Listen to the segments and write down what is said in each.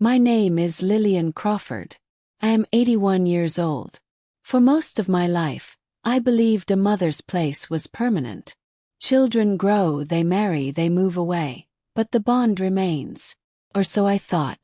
My name is Lillian Crawford. I am 81 years old. For most of my life, I believed a mother's place was permanent. Children grow, they marry, they move away, but the bond remains. Or so I thought.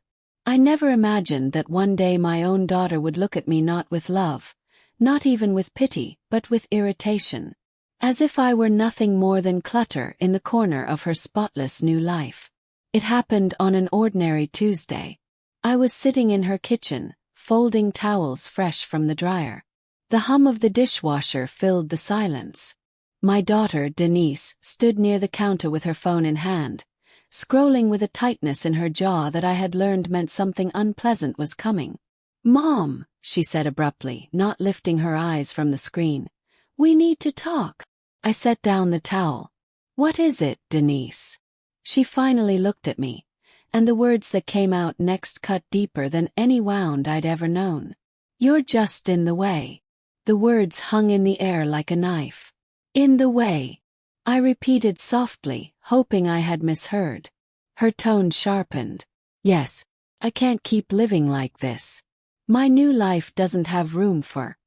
I never imagined that one day my own daughter would look at me not with love, not even with pity, but with irritation. As if I were nothing more than clutter in the corner of her spotless new life. It happened on an ordinary Tuesday. I was sitting in her kitchen, folding towels fresh from the dryer. The hum of the dishwasher filled the silence. My daughter, Denise, stood near the counter with her phone in hand, scrolling with a tightness in her jaw that I had learned meant something unpleasant was coming. "Mom," she said abruptly, not lifting her eyes from the screen. "We need to talk." I set down the towel. "What is it, Denise?" She finally looked at me, and the words that came out next cut deeper than any wound I'd ever known. "You're just in the way." The words hung in the air like a knife. "In the way," I repeated softly, hoping I had misheard. Her tone sharpened. "Yes, I can't keep living like this. My new life doesn't have room for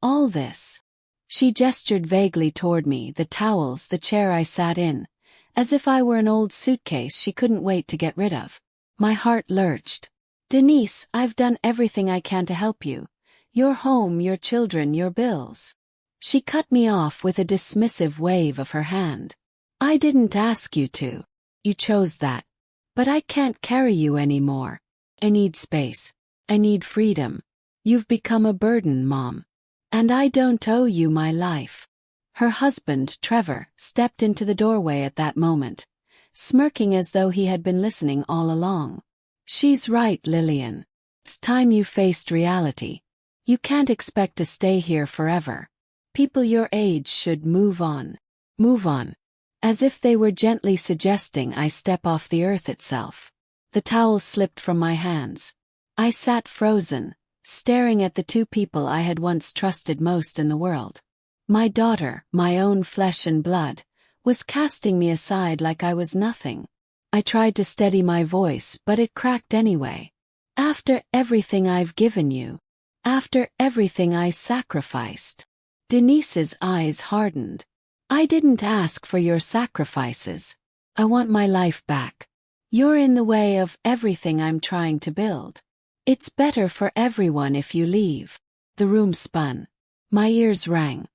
all this." She gestured vaguely toward me, the towels, the chair I sat in, as if I were an old suitcase she couldn't wait to get rid of. My heart lurched. "Denise, I've done everything I can to help you. Your home, your children, your bills." She cut me off with a dismissive wave of her hand. "I didn't ask you to. You chose that. But I can't carry you anymore. I need space. I need freedom. You've become a burden, Mom. And I don't owe you my life." Her husband, Trevor, stepped into the doorway at that moment, smirking as though he had been listening all along. "She's right, Lillian. It's time you faced reality. You can't expect to stay here forever. People your age should move on." Move on. As if they were gently suggesting I step off the earth itself. The towel slipped from my hands. I sat frozen, staring at the two people I had once trusted most in the world. My daughter, my own flesh and blood, was casting me aside like I was nothing. I tried to steady my voice, but it cracked anyway. "After everything I've given you. After everything I sacrificed." Denise's eyes hardened. "I didn't ask for your sacrifices. I want my life back. You're in the way of everything I'm trying to build. It's better for everyone if you leave." The room spun. My ears rang.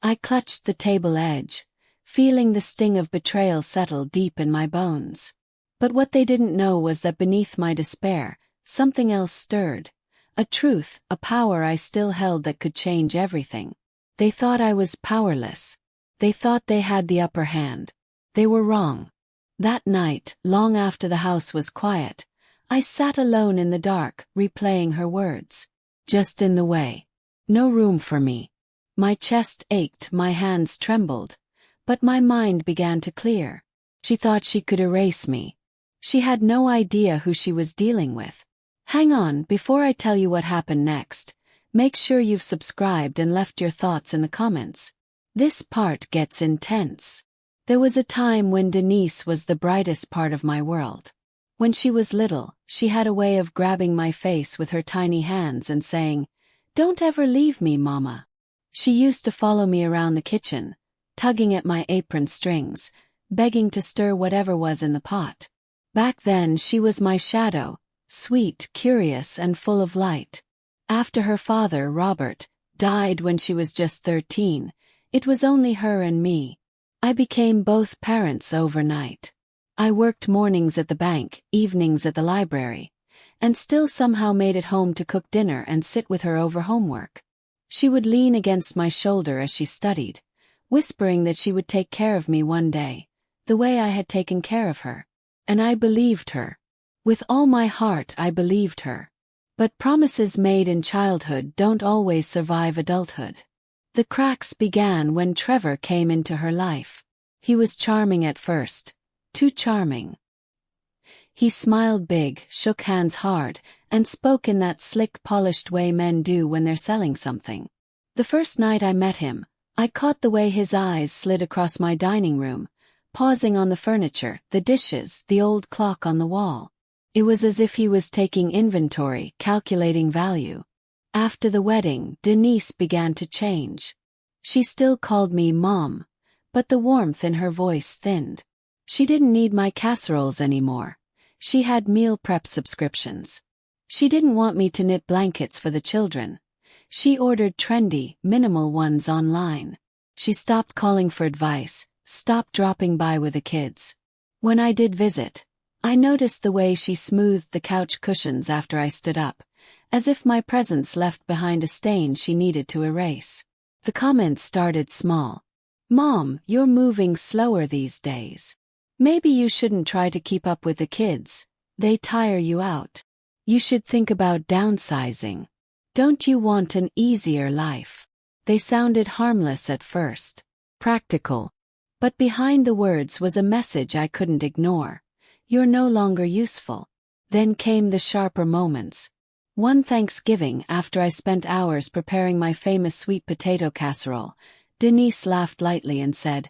I clutched the table edge, feeling the sting of betrayal settle deep in my bones. But what they didn't know was that beneath my despair, something else stirred. A truth, a power I still held that could change everything. They thought I was powerless. They thought they had the upper hand. They were wrong. That night, long after the house was quiet, I sat alone in the dark, replaying her words. Just in the way. No room for me. My chest ached, my hands trembled. But my mind began to clear. She thought she could erase me. She had no idea who she was dealing with. Hang on, before I tell you what happened next, make sure you've subscribed and left your thoughts in the comments. This part gets intense. There was a time when Denise was the brightest part of my world. When she was little, she had a way of grabbing my face with her tiny hands and saying, "Don't ever leave me, Mama." She used to follow me around the kitchen, tugging at my apron strings, begging to stir whatever was in the pot. Back then she was my shadow, sweet, curious, and full of light. After her father, Robert, died when she was just 13, it was only her and me. I became both parents overnight. I worked mornings at the bank, evenings at the library, and still somehow made it home to cook dinner and sit with her over homework. She would lean against my shoulder as she studied, whispering that she would take care of me one day, the way I had taken care of her. And I believed her. With all my heart I believed her. But promises made in childhood don't always survive adulthood. The cracks began when Trevor came into her life. He was charming at first. Too charming. He smiled big, shook hands hard, and spoke in that slick, polished way men do when they're selling something. The first night I met him, I caught the way his eyes slid across my dining room, pausing on the furniture, the dishes, the old clock on the wall. It was as if he was taking inventory, calculating value. After the wedding, Denise began to change. She still called me Mom, but the warmth in her voice thinned. She didn't need my casseroles anymore. She had meal prep subscriptions. She didn't want me to knit blankets for the children. She ordered trendy, minimal ones online. She stopped calling for advice, stopped dropping by with the kids. When I did visit, I noticed the way she smoothed the couch cushions after I stood up, as if my presence left behind a stain she needed to erase. The comments started small. "Mom, you're moving slower these days. Maybe you shouldn't try to keep up with the kids. They tire you out. You should think about downsizing. Don't you want an easier life?" They sounded harmless at first, practical. But behind the words was a message I couldn't ignore. "You're no longer useful." Then came the sharper moments. One Thanksgiving, after I spent hours preparing my famous sweet potato casserole, Denise laughed lightly and said,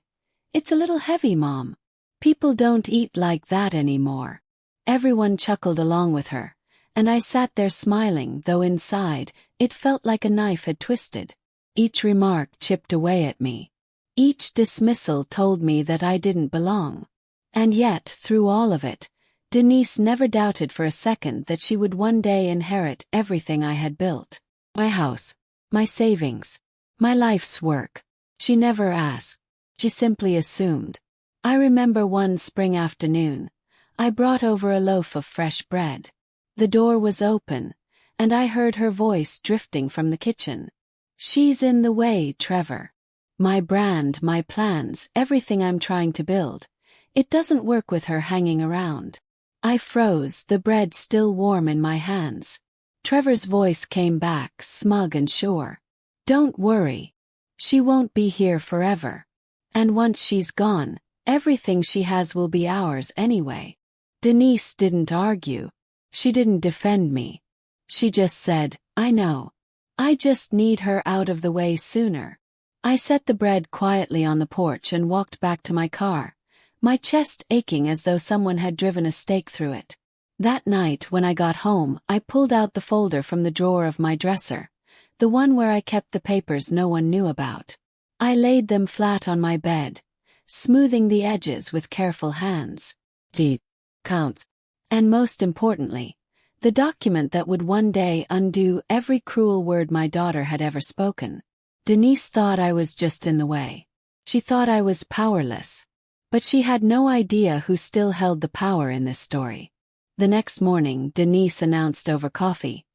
"It's a little heavy, Mom. People don't eat like that anymore." Everyone chuckled along with her, and I sat there smiling, though inside, it felt like a knife had twisted. Each remark chipped away at me. Each dismissal told me that I didn't belong. And yet, through all of it, Denise never doubted for a second that she would one day inherit everything I had built. My house, my savings, my life's work. She never asked. She simply assumed. I remember one spring afternoon, I brought over a loaf of fresh bread. The door was open, and I heard her voice drifting from the kitchen. "She's in the way, Trevor. My brand, my plans, everything I'm trying to build. It doesn't work with her hanging around." I froze, the bread still warm in my hands. Trevor's voice came back, smug and sure. "Don't worry. She won't be here forever. And once she's gone, everything she has will be ours anyway." Denise didn't argue. She didn't defend me. She just said, "I know. I just need her out of the way sooner." I set the bread quietly on the porch and walked back to my car, my chest aching as though someone had driven a stake through it. That night when I got home, I pulled out the folder from the drawer of my dresser, the one where I kept the papers no one knew about. I laid them flat on my bed, smoothing the edges with careful hands. Deed counts. And most importantly, the document that would one day undo every cruel word my daughter had ever spoken. Denise thought I was just in the way. She thought I was powerless. But she had no idea who still held the power in this story. The next morning, Denise announced over coffee,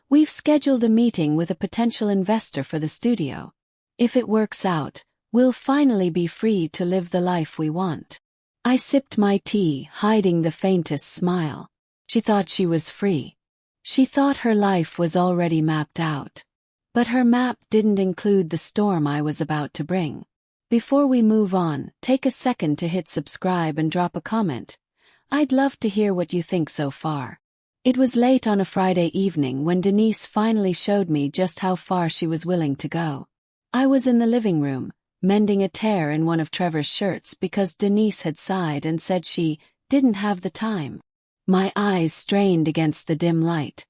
"We've scheduled a meeting with a potential investor for the studio. If it works out, we'll finally be free to live the life we want." I sipped my tea, hiding the faintest smile. She thought she was free. She thought her life was already mapped out. But her map didn't include the storm I was about to bring. Before we move on, take a second to hit subscribe and drop a comment. I'd love to hear what you think so far. It was late on a Friday evening when Denise finally showed me just how far she was willing to go. I was in the living room, mending a tear in one of Trevor's shirts because Denise had sighed and said she didn't have the time. My eyes strained against the dim light,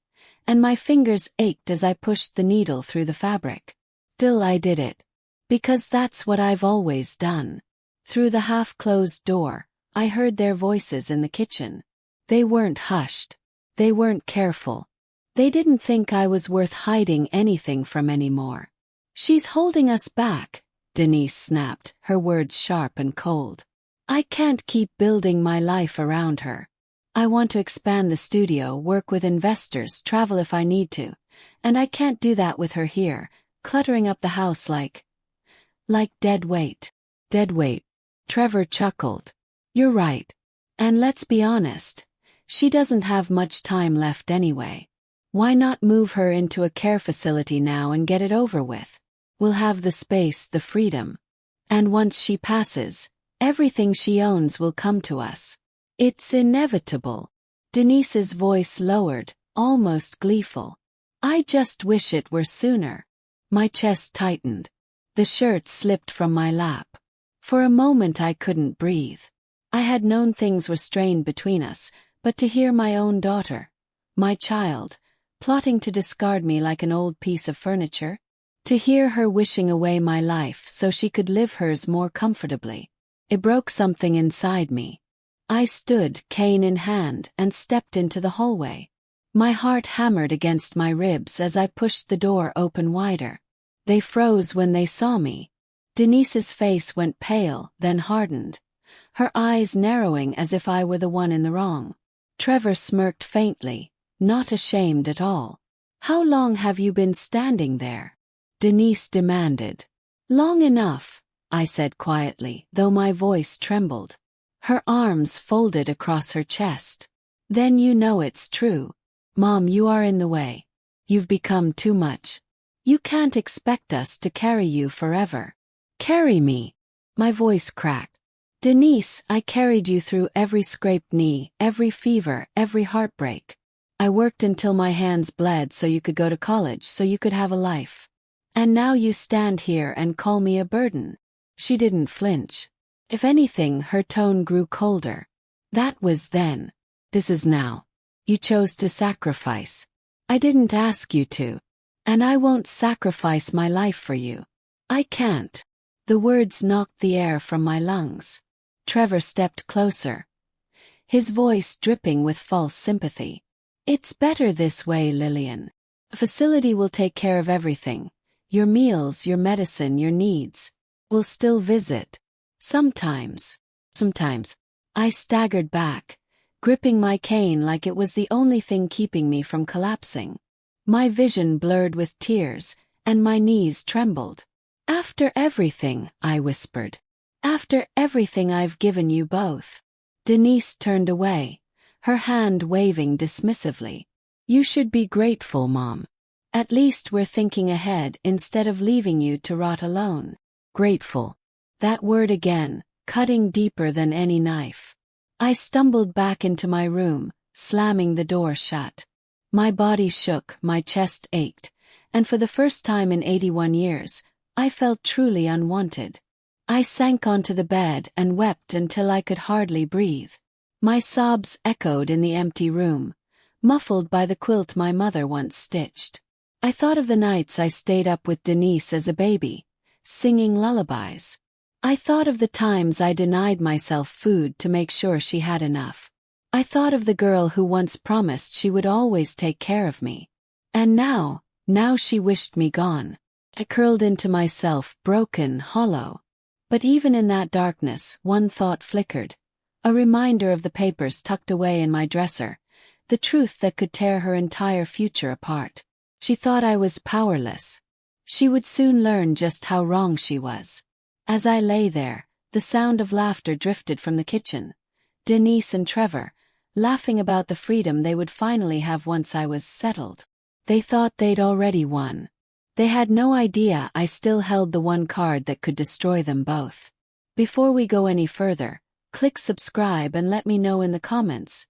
and my fingers ached as I pushed the needle through the fabric. Still I did it. Because that's what I've always done. Through the half-closed door, I heard their voices in the kitchen. They weren't hushed. They weren't careful. They didn't think I was worth hiding anything from anymore. "She's holding us back," Denise snapped, her words sharp and cold. "I can't keep building my life around her. I want to expand the studio, work with investors, travel if I need to, and I can't do that with her here, cluttering up the house like dead weight." "Dead weight." Trevor chuckled. "You're right. And let's be honest, she doesn't have much time left anyway. Why not move her into a care facility now and get it over with? We'll have the space, the freedom. And once she passes, everything she owns will come to us. It's inevitable." Denise's voice lowered, almost gleeful. "I just wish it were sooner." My chest tightened. The shirt slipped from my lap. For a moment I couldn't breathe. I had known things were strained between us, But to hear my own daughter, my child, plotting to discard me like an old piece of furniture, to hear her wishing away my life so she could live hers more comfortably, it broke something inside me. I stood, cane in hand, and stepped into the hallway. My heart hammered against my ribs as I pushed the door open wider. They froze when they saw me. Denise's face went pale, then hardened, her eyes narrowing as if I were the one in the wrong. Trevor smirked faintly, not ashamed at all. "How long have you been standing there?" Denise demanded. "Long enough," I said quietly, though my voice trembled. Her arms folded across her chest. "Then you know it's true. Mom, you are in the way. You've become too much. You can't expect us to carry you forever." "Carry me?" My voice cracked. "Denise, I carried you through every scraped knee, every fever, every heartbreak. I worked until my hands bled so you could go to college, so you could have a life. And now you stand here and call me a burden." She didn't flinch. If anything, her tone grew colder. "That was then. This is now. You chose to sacrifice. I didn't ask you to. And I won't sacrifice my life for you. I can't." The words knocked the air from my lungs. Trevor stepped closer, his voice dripping with false sympathy. "It's better this way, Lillian. A facility will take care of everything. Your meals, your medicine, your needs. We'll still visit. Sometimes." I staggered back, gripping my cane like it was the only thing keeping me from collapsing. My vision blurred with tears, and my knees trembled. "After everything," I whispered. "After everything I've given you both." Denise turned away, her hand waving dismissively. "You should be grateful, Mom. At least we're thinking ahead instead of leaving you to rot alone." Grateful. That word again, cutting deeper than any knife. I stumbled back into my room, slamming the door shut. My body shook, my chest ached, and for the first time in 81 years, I felt truly unwanted. I sank onto the bed and wept until I could hardly breathe. My sobs echoed in the empty room, muffled by the quilt my mother once stitched. I thought of the nights I stayed up with Denise as a baby, singing lullabies. I thought of the times I denied myself food to make sure she had enough. I thought of the girl who once promised she would always take care of me. And now she wished me gone. I curled into myself, broken, hollow. But even in that darkness, one thought flickered. A reminder of the papers tucked away in my dresser, the truth that could tear her entire future apart. She thought I was powerless. She would soon learn just how wrong she was. As I lay there, the sound of laughter drifted from the kitchen. Denise and Trevor, laughing about the freedom they would finally have once I was settled. They thought they'd already won. They had no idea I still held the one card that could destroy them both. Before we go any further, click subscribe and let me know in the comments.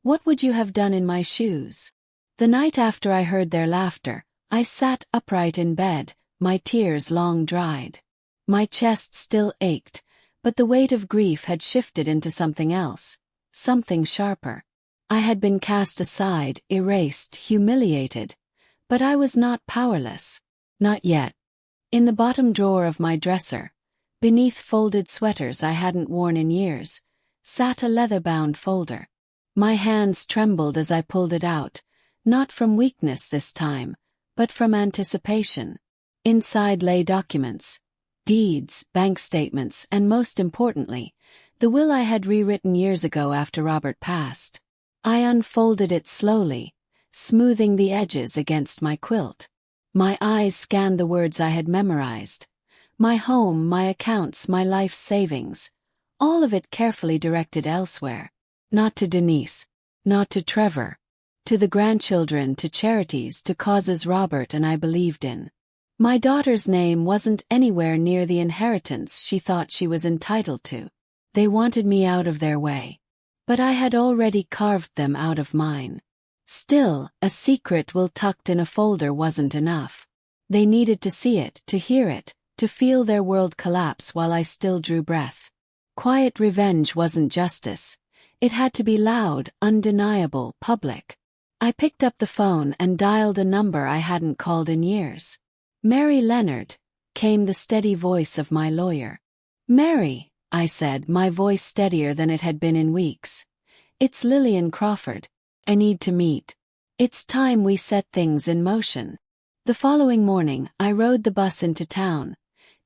What would you have done in my shoes? The night after I heard their laughter, I sat upright in bed, my tears long dried. My chest still ached, but the weight of grief had shifted into something else, something sharper. I had been cast aside, erased, humiliated. But I was not powerless. Not yet. In the bottom drawer of my dresser, beneath folded sweaters I hadn't worn in years, sat a leather-bound folder. My hands trembled as I pulled it out, not from weakness this time, but from anticipation. Inside lay documents, deeds, bank statements, and most importantly, the will I had rewritten years ago after Robert passed. I unfolded it slowly, smoothing the edges against my quilt. My eyes scanned the words I had memorized. My home, my accounts, my life savings. All of it carefully directed elsewhere. Not to Denise. Not to Trevor. To the grandchildren, to charities, to causes Robert and I believed in. My daughter's name wasn't anywhere near the inheritance she thought she was entitled to. They wanted me out of their way. But I had already carved them out of mine. Still, a secret will tucked in a folder wasn't enough. They needed to see it, to hear it, to feel their world collapse while I still drew breath. Quiet revenge wasn't justice. It had to be loud, undeniable, public. I picked up the phone and dialed a number I hadn't called in years. "Mary Leonard," came the steady voice of my lawyer. "Mary," I said, my voice steadier than it had been in weeks. "It's Lillian Crawford. I need to meet. It's time we set things in motion." The following morning, I rode the bus into town,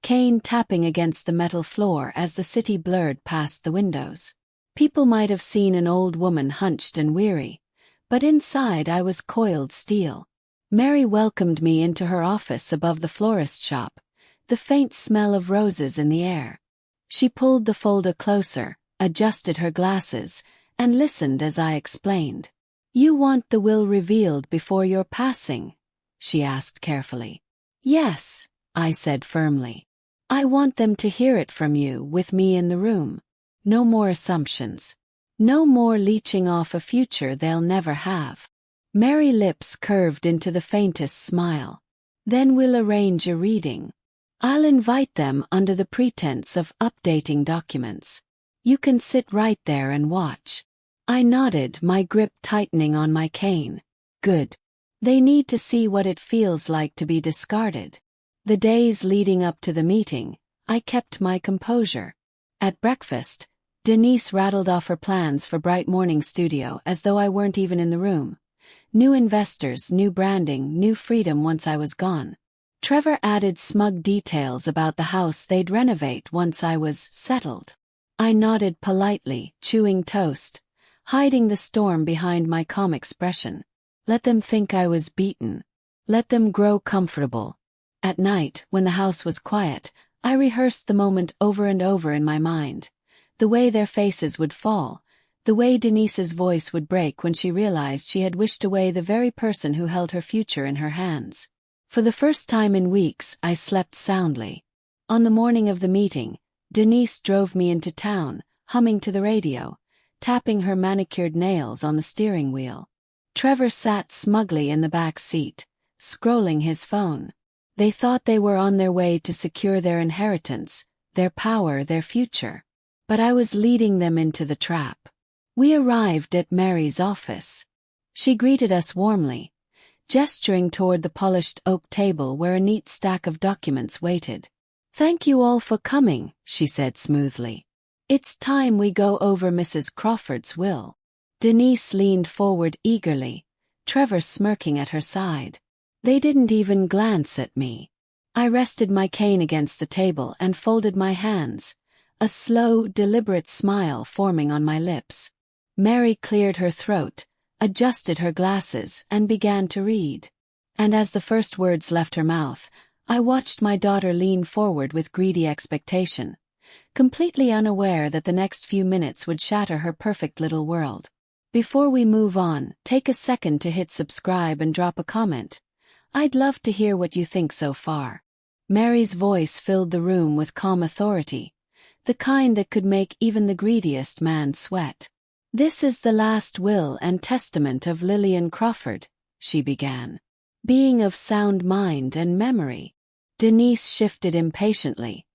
cane tapping against the metal floor as the city blurred past the windows. People might have seen an old woman hunched and weary, but inside I was coiled steel. Mary welcomed me into her office above the florist shop, the faint smell of roses in the air. She pulled the folder closer, adjusted her glasses, and listened as I explained. "You want the will revealed before your passing?" she asked carefully. "Yes," I said firmly. "I want them to hear it from you with me in the room. No more assumptions. No more leeching off a future they'll never have." Mary's lips curved into the faintest smile. "Then we'll arrange a reading. I'll invite them under the pretense of updating documents. You can sit right there and watch." I nodded, my grip tightening on my cane. "Good. They need to see what it feels like to be discarded." The days leading up to the meeting, I kept my composure. At breakfast, Denise rattled off her plans for Bright Morning Studio as though I weren't even in the room. New investors, new branding, new freedom once I was gone. Trevor added smug details about the house they'd renovate once I was settled. I nodded politely, chewing toast, hiding the storm behind my calm expression. Let them think I was beaten. Let them grow comfortable. At night, when the house was quiet, I rehearsed the moment over and over in my mind. The way their faces would fall, the way Denise's voice would break when she realized she had wished away the very person who held her future in her hands. For the first time in weeks, I slept soundly. On the morning of the meeting, Denise drove me into town, humming to the radio, tapping her manicured nails on the steering wheel. Trevor sat smugly in the back seat, scrolling his phone. They thought they were on their way to secure their inheritance, their power, their future. But I was leading them into the trap. We arrived at Mary's office. She greeted us warmly, gesturing toward the polished oak table where a neat stack of documents waited. "Thank you all for coming," she said smoothly. "It's time we go over Mrs. Crawford's will." Denise leaned forward eagerly, Trevor smirking at her side. They didn't even glance at me. I rested my cane against the table and folded my hands, a slow, deliberate smile forming on my lips. Mary cleared her throat, adjusted her glasses, and began to read. And as the first words left her mouth, I watched my daughter lean forward with greedy expectation, completely unaware that the next few minutes would shatter her perfect little world. Before we move on, take a second to hit subscribe and drop a comment. I'd love to hear what you think so far. Mary's voice filled the room with calm authority, the kind that could make even the greediest man sweat. "This is the last will and testament of Lillian Crawford," she began. "Being of sound mind and memory." Denise shifted impatiently,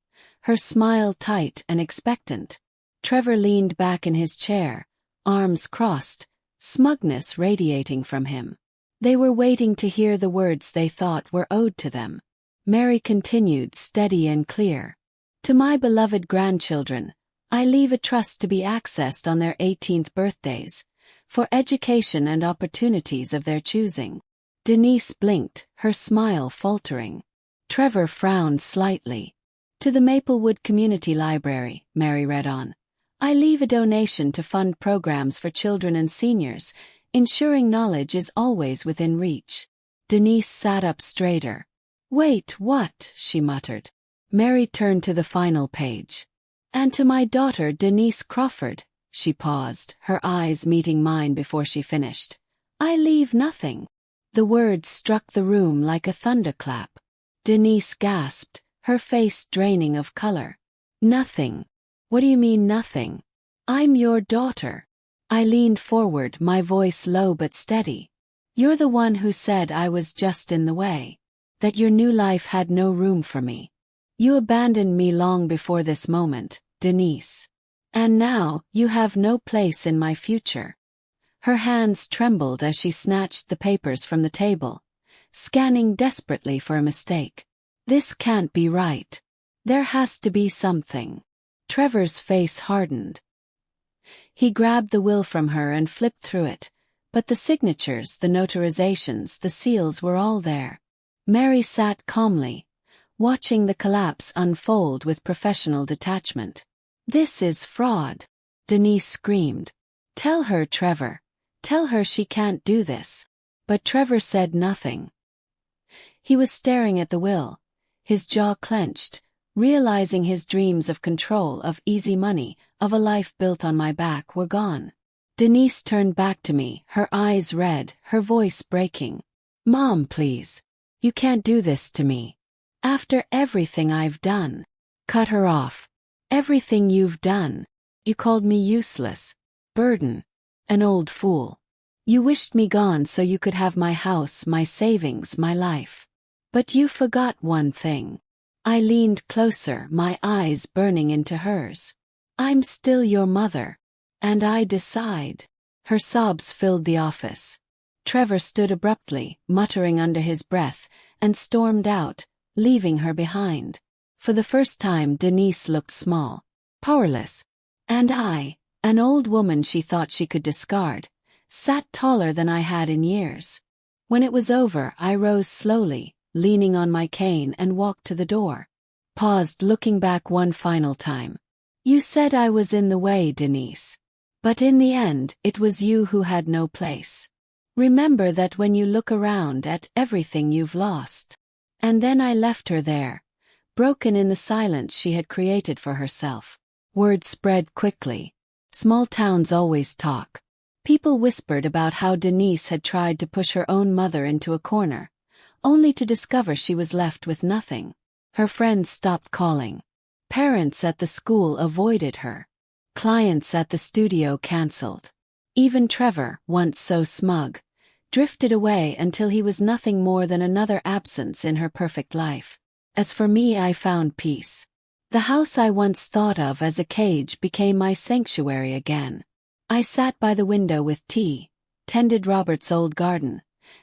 her smile tight and expectant. Trevor leaned back in his chair, arms crossed, smugness radiating from him. They were waiting to hear the words they thought were owed to them. Mary continued, steady and clear. "To my beloved grandchildren, I leave a trust to be accessed on their 18th birthdays, for education and opportunities of their choosing." Denise blinked, her smile faltering. Trevor frowned slightly. "To the Maplewood Community Library," Mary read on, "I leave a donation to fund programs for children and seniors, ensuring knowledge is always within reach." Denise sat up straighter. "Wait, what?" she muttered. Mary turned to the final page. "And to my daughter Denise Crawford," she paused, her eyes meeting mine before she finished. "I leave nothing." The words struck the room like a thunderclap. Denise gasped, her face draining of color. "Nothing? What do you mean nothing? I'm your daughter." I leaned forward, my voice low but steady. "You're the one who said I was just in the way, that your new life had no room for me. You abandoned me long before this moment, Denise. And now, you have no place in my future. Her hands trembled as she snatched the papers from the table, scanning desperately for a mistake. This can't be right. There has to be something. Trevor's face hardened. He grabbed the will from her and flipped through it, but the signatures, the notarizations, the seals were all there. Mary sat calmly, watching the collapse unfold with professional detachment. "This is fraud," Denise screamed. "Tell her, Trevor. Tell her she can't do this." But Trevor said nothing. He was staring at the will, his jaw clenched, realizing his dreams of control, of easy money, of a life built on my back were gone. Denise turned back to me, her eyes red, her voice breaking. "Mom, please. You can't do this to me. After everything I've done." "Cut her off. Everything you've done. You called me useless, burden, an old fool. You wished me gone so you could have my house, my savings, my life. But you forgot one thing." I leaned closer, my eyes burning into hers. "I'm still your mother. And I decide." Her sobs filled the office. Trevor stood abruptly, muttering under his breath, and stormed out, leaving her behind. For the first time Denise looked small, powerless. And I, an old woman she thought she could discard, sat taller than I had in years. When it was over, I rose slowly, leaning on my cane, and walked to the door. Paused, looking back one final time. "You said I was in the way, Denise. But in the end, it was you who had no place. Remember that when you look around at everything you've lost." And then I left her there, broken in the silence she had created for herself. Word spread quickly. Small towns always talk. People whispered about how Denise had tried to push her own mother into a corner, only to discover she was left with nothing. Her friends stopped calling. Parents at the school avoided her. Clients at the studio cancelled. Even Trevor, once so smug, drifted away until he was nothing more than another absence in her perfect life. As for me, I found peace. The house I once thought of as a cage became my sanctuary again. I sat by the window with tea, tended Robert's old garden,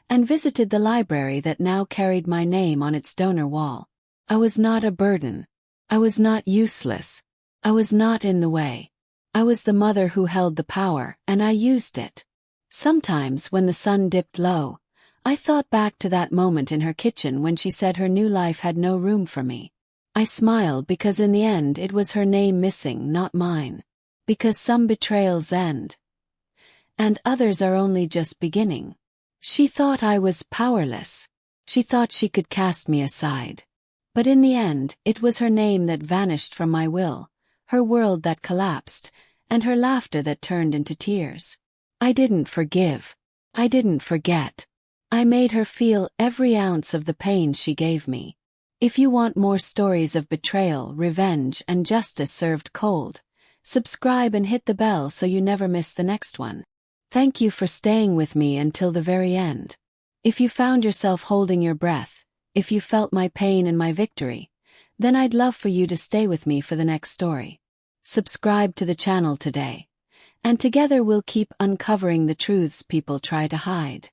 and visited the library that now carried my name on its donor wall. I was not a burden. I was not useless. I was not in the way. I was the mother who held the power, and I used it. Sometimes, when the sun dipped low, I thought back to that moment in her kitchen when she said her new life had no room for me. I smiled because in the end it was her name missing, not mine. Because some betrayals end, and others are only just beginning. She thought I was powerless. She thought she could cast me aside. But in the end, it was her name that vanished from my will, her world that collapsed, and her laughter that turned into tears. I didn't forgive. I didn't forget. I made her feel every ounce of the pain she gave me. If you want more stories of betrayal, revenge, and justice served cold, subscribe and hit the bell so you never miss the next one. Thank you for staying with me until the very end. If you found yourself holding your breath, if you felt my pain and my victory, then I'd love for you to stay with me for the next story. Subscribe to the channel today, and together we'll keep uncovering the truths people try to hide.